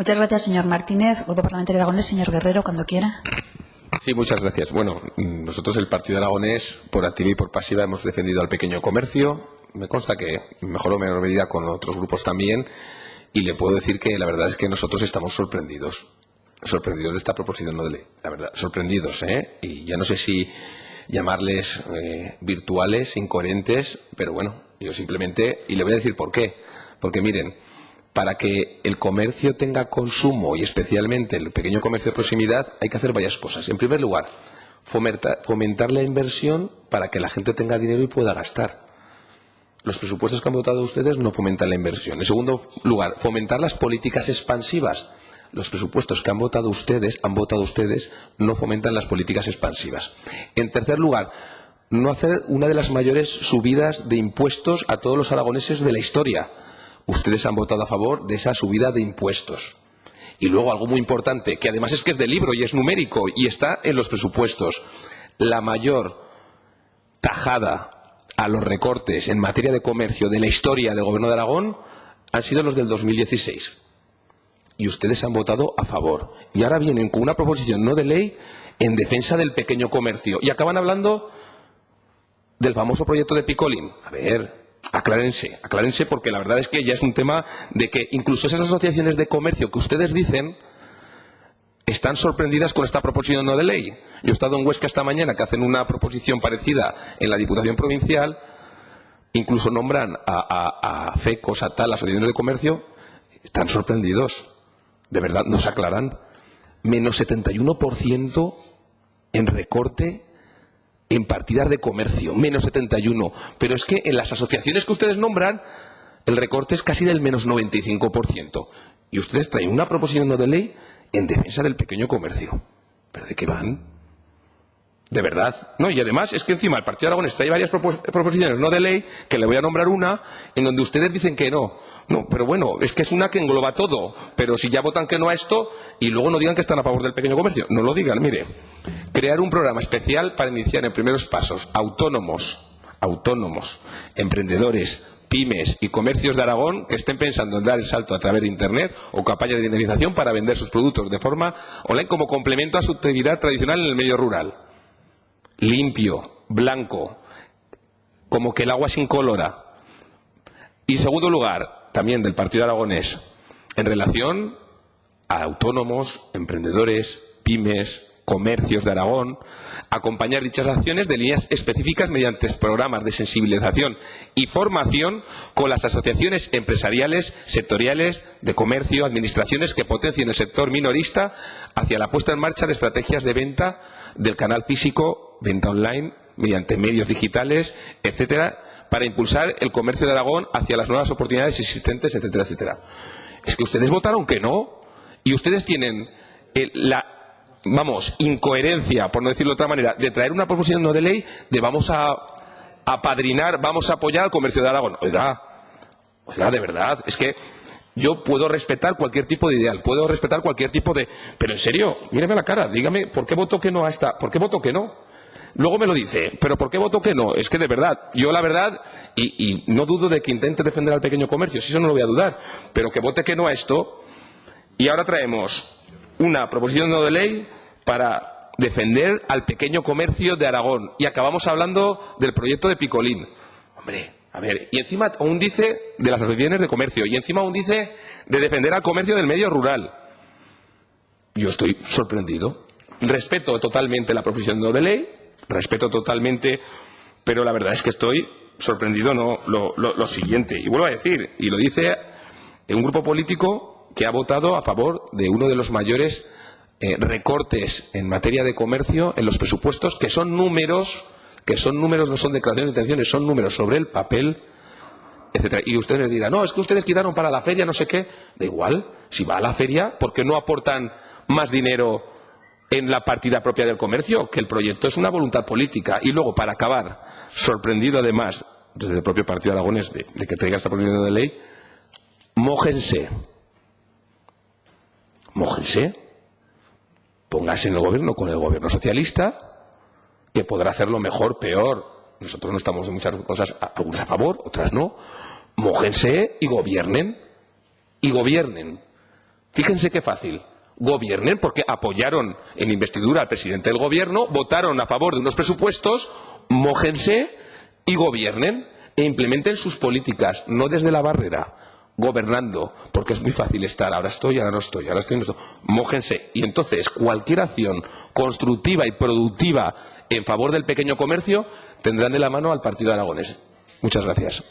Muchas gracias, señor Martínez. Grupo Parlamentario Aragonés, señor Guerrero, cuando quiera. Sí, muchas gracias. Bueno, nosotros, el Partido Aragonés, por activa y por pasiva, hemos defendido al pequeño comercio. Me consta que en mejor o menor medida con otros grupos también. Y le puedo decir que la verdad es que nosotros estamos sorprendidos. Sorprendidos de esta proposición no de ley. La verdad, sorprendidos, ¿eh? Y ya no sé si llamarles virtuales, incoherentes, pero bueno, yo simplemente... Y le voy a decir por qué. Porque miren, para que el comercio tenga consumo, y especialmente el pequeño comercio de proximidad, hay que hacer varias cosas. En primer lugar, fomentar la inversión para que la gente tenga dinero y pueda gastar. Los presupuestos que han votado ustedes no fomentan la inversión. En segundo lugar, fomentar las políticas expansivas. Los presupuestos que han votado ustedes, no fomentan las políticas expansivas. En tercer lugar, no hacer una de las mayores subidas de impuestos a todos los aragoneses de la historia. Ustedes han votado a favor de esa subida de impuestos. Y luego algo muy importante, que además es que es de libro y es numérico y está en los presupuestos. La mayor tajada a los recortes en materia de comercio de la historia del Gobierno de Aragón han sido los del 2016. Y ustedes han votado a favor. Y ahora vienen con una proposición no de ley en defensa del pequeño comercio. Y acaban hablando del famoso proyecto de Picolín. A ver, aclárense, porque la verdad es que ya es un tema de que incluso esas asociaciones de comercio que ustedes dicen están sorprendidas con esta proposición no de ley. Yo he estado en Huesca esta mañana, que hacen una proposición parecida en la Diputación Provincial, incluso nombran a FECOS, a tal, asociaciones de comercio, están sorprendidos. De verdad, nos aclaran. Menos 71% en recorte en partidas de comercio, menos 71. Pero es que en las asociaciones que ustedes nombran, el recorte es casi del menos 95%. Y ustedes traen una proposición no de ley en defensa del pequeño comercio. ¿Pero de qué van? De verdad. No, y además es que encima el Partido Aragonés trae varias proposiciones no de ley, que le voy a nombrar una, en donde ustedes dicen que no. No, pero bueno, es que es una que engloba todo. Pero si ya votan que no a esto, y luego no digan que están a favor del pequeño comercio. No lo digan, mire. Crear un programa especial para iniciar en primeros pasos autónomos, emprendedores, pymes y comercios de Aragón que estén pensando en dar el salto a través de Internet o campañas de dinamización para vender sus productos de forma online como complemento a su actividad tradicional en el medio rural. Limpio, blanco, como que el agua es incolora. Y en segundo lugar, también del Partido Aragonés, en relación a autónomos, emprendedores, pymes, comercios de Aragón, acompañar dichas acciones de líneas específicas mediante programas de sensibilización y formación con las asociaciones empresariales, sectoriales, de comercio, administraciones que potencien el sector minorista hacia la puesta en marcha de estrategias de venta del canal físico, venta online, mediante medios digitales, etcétera, para impulsar el comercio de Aragón hacia las nuevas oportunidades existentes, etcétera, etcétera. Es que ustedes votaron que no, y ustedes tienen incoherencia, por no decirlo de otra manera, de traer una proposición no de ley de vamos a apadrinar, vamos a apoyar al comercio de Aragón. Oiga, de verdad, es que yo puedo respetar cualquier tipo de ideal, puedo respetar cualquier tipo de... Pero en serio, míreme la cara, dígame, ¿por qué voto que no a esta? ¿Por qué voto que no? Luego me lo dice, ¿pero por qué voto que no? Es que de verdad, yo la verdad, y no dudo de que intente defender al pequeño comercio, si eso no lo voy a dudar, pero que vote que no a esto, y ahora traemos una proposición no de ley para defender al pequeño comercio de Aragón. Y acabamos hablando del proyecto de Picolín. Hombre, a ver, y encima aún dice de las asociaciones de comercio, y encima aún dice de defender al comercio del medio rural. Yo estoy sorprendido. Respeto totalmente la proposición no de ley, pero la verdad es que estoy sorprendido, lo siguiente. Y vuelvo a decir, y lo dice un grupo político que ha votado a favor de uno de los mayores recortes en materia de comercio en los presupuestos, que son números, no son declaraciones de intenciones, son números sobre el papel, etcétera. Y ustedes les dirán, no, es que ustedes quitaron para la feria no sé qué. Da igual, si va a la feria, ¿por qué no aportan más dinero en la partida propia del comercio? Que el proyecto es una voluntad política. Y luego, para acabar, sorprendido además desde el propio Partido Aragonés de que traiga esta proposición de ley, mójense, póngase en el gobierno con el gobierno socialista, que podrá hacerlo mejor, peor. Nosotros no estamos en muchas cosas, algunas a favor, otras no. Mójense y gobiernen. Fíjense qué fácil. Gobiernen porque apoyaron en investidura al presidente del gobierno, votaron a favor de unos presupuestos, mójense y gobiernen e implementen sus políticas, no desde la barrera, gobernando, porque es muy fácil estar, ahora estoy, ahora no estoy, ahora estoy, no estoy. Mójense. Y entonces cualquier acción constructiva y productiva en favor del pequeño comercio tendrán de la mano al Partido Aragonés. Muchas gracias.